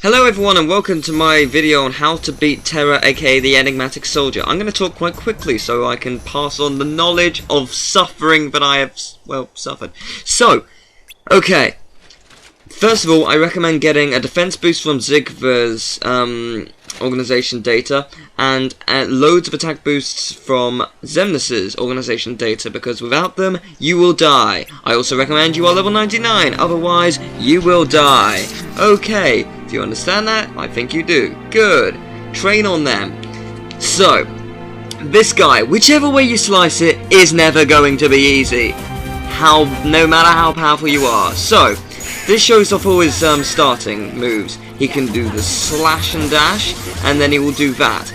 Hello everyone and welcome to my video on how to beat Terra, aka the Enigmatic Soldier. I'm going to talk quite quickly so I can pass on the knowledge of suffering that I have, well, suffered. So, okay. First of all, I recommend getting a defense boost from Zigver's organization data and loads of attack boosts from Zemnis's organization data, because without them, you will die. I also recommend you are level 99, otherwise you will die. Okay, do you understand that? I think you do. Good. Train on them. So, this guy, whichever way you slice it, is never going to be easy. No matter how powerful you are. So, this shows off all his starting moves. He can do the slash and dash, and then he will do that.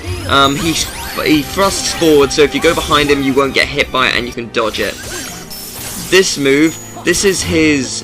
He thrusts forward, so if you go behind him, you won't get hit by it, and you can dodge it. This move, this is his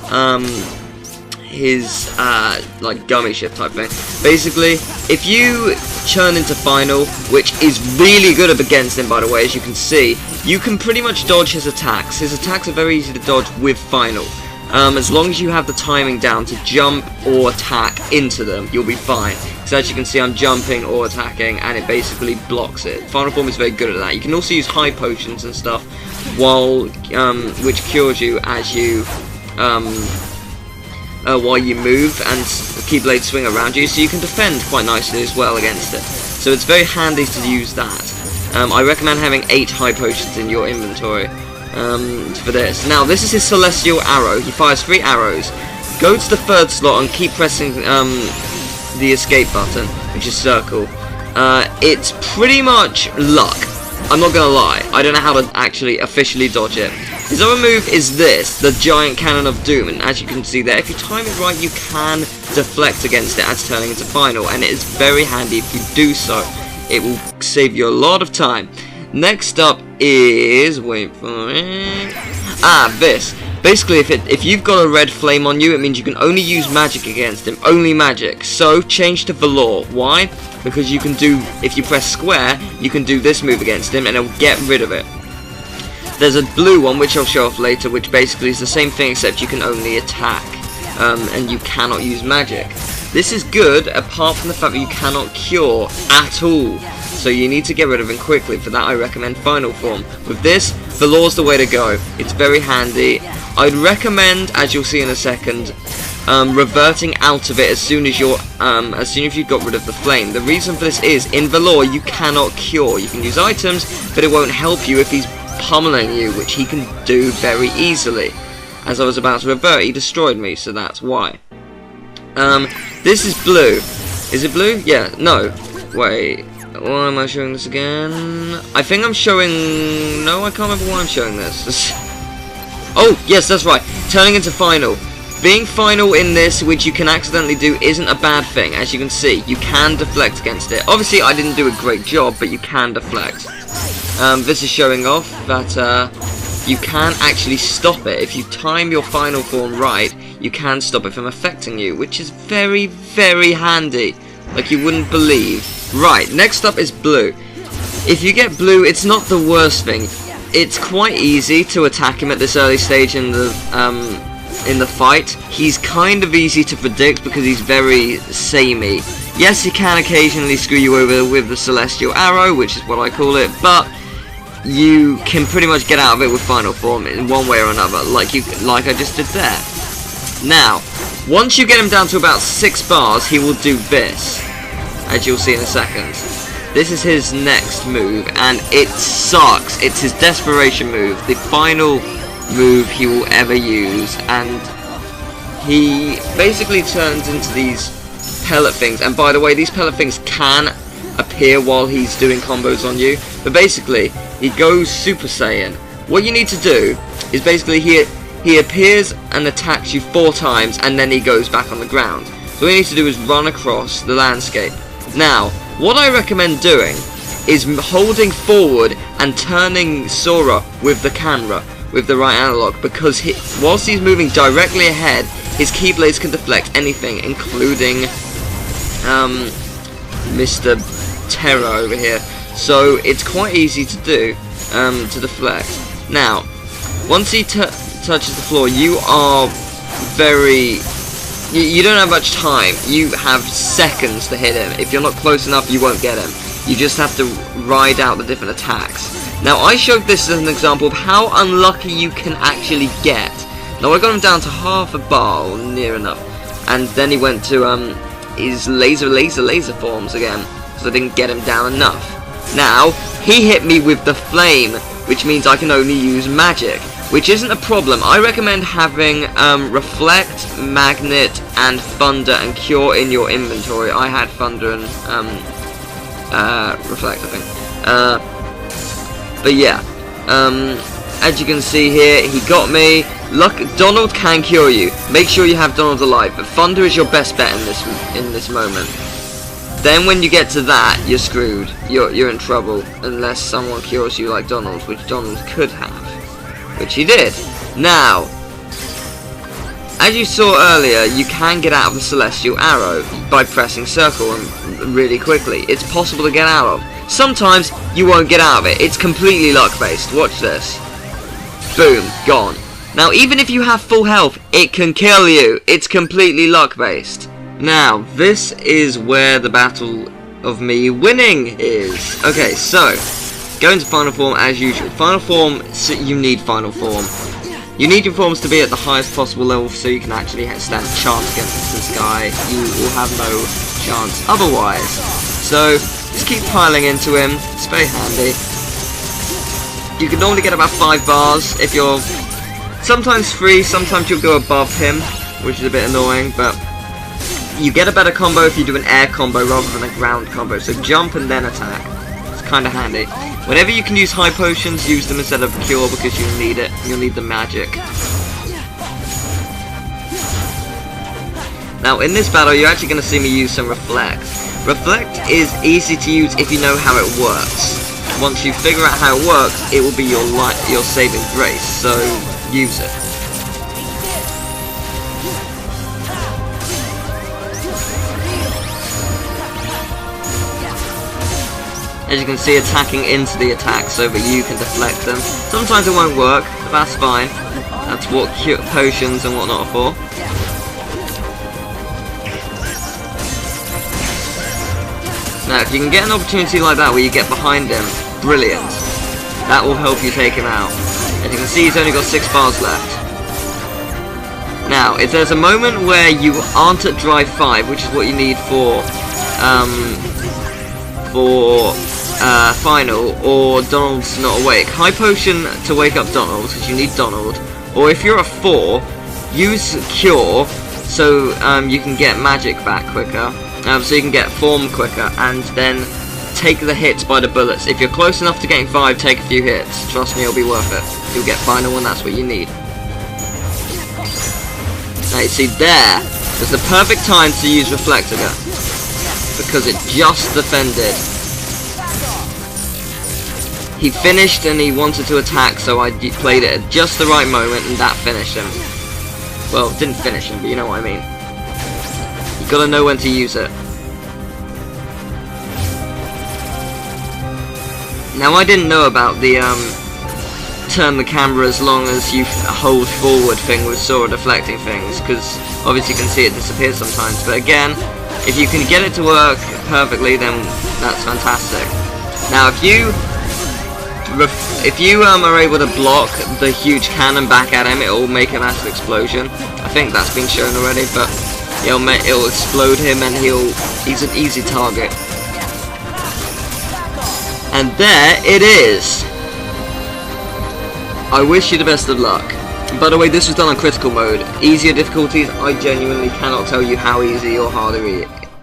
like gummy ship type thing. Basically, if you churn into final, which is really good up against him, by the way, as you can see, you can pretty much dodge his attacks. His attacks are very easy to dodge with final. As long as you have the timing down to jump or attack into them, you'll be fine. So as you can see, I'm jumping or attacking, and it basically blocks it. Final form is very good at that. You can also use high potions and stuff, which cures you as you while you move, and Keyblades swing around you, so you can defend quite nicely as well against it. So it's very handy to use that. I recommend having 8 high potions in your inventory. For this. Now, this is his Celestial Arrow. He fires 3 arrows. Go to the 3rd slot and keep pressing the escape button, which is circle. It's pretty much luck. I'm not gonna lie. I don't know how to actually officially dodge it. His other move is this, the Giant Cannon of Doom, and as you can see there, if you time it right, you can deflect against it as turning into final, and it is very handy if you do so. It will save you a lot of time. Next up is, wait for it, this. Basically, if you've got a red flame on you, it means you can only use magic against him, only magic. So, change to Velour. Why? Because you can do, if you press square, you can do this move against him, and it'll get rid of it. There's a blue one, which I'll show off later, which basically is the same thing, except you can only attack, and you cannot use magic. This is good, apart from the fact that you cannot cure at all. So you need to get rid of him quickly. For that, I recommend Final Form. With this, Velour's the way to go. It's very handy. I'd recommend, as you'll see in a second, reverting out of it as soon as you've got rid of the flame. The reason for this is, in Velour, you cannot cure. You can use items, but it won't help you if he's pummeling you, which he can do very easily. As I was about to revert, he destroyed me, so that's why. This is blue. Is it blue? Yeah, no. Wait. Why am I showing this again? I think I'm showing... No, I can't remember why I'm showing this. Oh, yes, that's right. Turning into final. Being final in this, which you can accidentally do, isn't a bad thing. As you can see, you can deflect against it. Obviously, I didn't do a great job, but you can deflect. This is showing off that you can actually stop it. If you time your final form right, you can stop it from affecting you, which is very, very handy. Like you wouldn't believe. Right, next up is blue. If you get blue, it's not the worst thing. It's quite easy to attack him at this early stage in the fight. He's kind of easy to predict because he's very samey. Yes, he can occasionally screw you over with the Celestial Arrow, which is what I call it, but you can pretty much get out of it with Final Form in one way or another, like I just did there. Now, once you get him down to about 6 bars, he will do this, as you'll see in a second. This is his next move, and it sucks. It's his desperation move, the final move he will ever use, and he basically turns into these pellet things. And by the way, these pellet things can appear while he's doing combos on you, but basically, he goes Super Saiyan. What you need to do is basically he appears and attacks you 4 times, and then he goes back on the ground. So what you need to do is run across the landscape. Now, what I recommend doing is holding forward and turning Sora with the camera, with the right analog, because whilst he's moving directly ahead, his Keyblades can deflect anything, including Mr. Terra over here. So it's quite easy to do, to deflect. Now, once he touches the floor, you are very You don't have much time. You have seconds to hit him. If you're not close enough, you won't get him. You just have to ride out the different attacks. Now, I showed this as an example of how unlucky you can actually get. Now, I got him down to half a bar, or near enough. And then he went to his laser forms again, because I didn't get him down enough. Now, he hit me with the flame, which means I can only use magic, which isn't a problem. I recommend having Reflect, Magnet, and Thunder and Cure in your inventory. I had Thunder and Reflect, I think. But yeah, as you can see here, he got me. Look, Donald can cure you. Make sure you have Donald alive, but Thunder is your best bet in this moment. Then when you get to that, you're screwed. You're in trouble unless someone cures you like Donald, which Donald could have, which he did. Now, as you saw earlier, you can get out of the Celestial Arrow by pressing circle and really quickly. It's possible to get out of. Sometimes you won't get out of it. It's completely luck based. Watch this. Boom, gone. Now, even if you have full health, it can kill you. It's completely luck based. Now, this is where the battle of me winning is. Okay, so, go into Final Form as usual. Final Form, so you need Final Form. You need your forms to be at the highest possible level so you can actually stand a chance against this guy. You will have no chance otherwise. So, just keep piling into him. It's very handy. You can normally get about 5 bars if you're sometimes 3, sometimes you'll go above him, which is a bit annoying, but you get a better combo if you do an air combo rather than a ground combo. So jump and then attack. It's kind of handy. Whenever you can use high potions, use them instead of cure because you'll need it. You'll need the magic. Now in this battle, you're actually going to see me use some Reflect. Reflect is easy to use if you know how it works. Once you figure out how it works, it will be your saving grace. So use it. As you can see, attacking into the attack so that you can deflect them. Sometimes it won't work, but that's fine. That's what potions and whatnot are for. Now, if you can get an opportunity like that where you get behind him, brilliant. That will help you take him out. As you can see, he's only got 6 bars left. Now, if there's a moment where you aren't at drive 5, which is what you need for final, or Donald's not awake, high potion to wake up Donald, because you need Donald, or if you're a 4, use Cure, so you can get magic back quicker, so you can get form quicker, and then take the hits by the bullets. If you're close enough to getting 5, take a few hits. Trust me, it'll be worth it. You'll get final, and that's what you need. Now you see there, was the perfect time to use Reflect again, because it just defended. He finished and he wanted to attack, so I played it at just the right moment, and that finished him. Well, it didn't finish him, but you know what I mean. You gotta know when to use it. Now, I didn't know about the turn the camera as long as you hold forward thing with Sora deflecting things, because obviously you can see it disappear sometimes. But again, if you can get it to work perfectly, then that's fantastic. Now, if you are able to block the huge cannon back at him, it will make a massive explosion. I think that's been shown already, but it'll explode him, and he's an easy target. And there it is. I wish you the best of luck. By the way, this was done on critical mode. Easier difficulties, I genuinely cannot tell you how easy or harder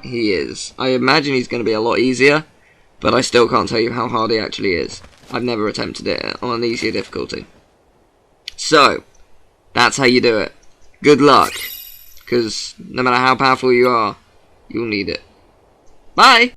he is. I imagine he's going to be a lot easier, but I still can't tell you how hard he actually is. I've never attempted it on an easier difficulty. So, that's how you do it. Good luck, because no matter how powerful you are, you'll need it. Bye!